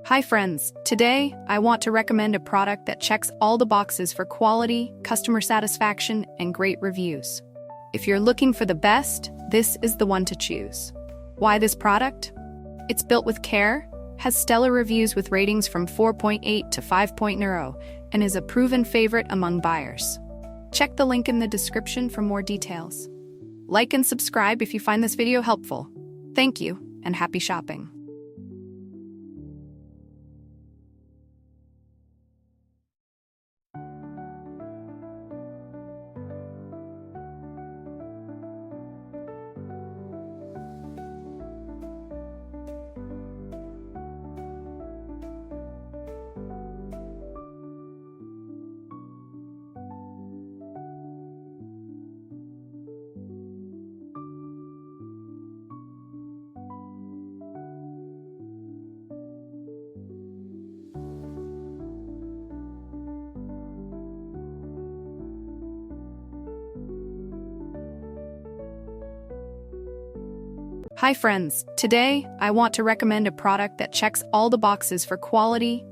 Hi friends, today I want to recommend a product that checks all the boxes for quality, customer satisfaction, and great reviews. If you're looking for the best, this is the one to choose. Why this product? It's built with care, has stellar reviews with ratings from 4.8 to 5.0, and is a proven favorite among buyers. Check the link in the description for more details. Like and subscribe if you find this video helpful. Thank you, and happy shopping. Hi friends, today I want to recommend a product that checks all the boxes for quality,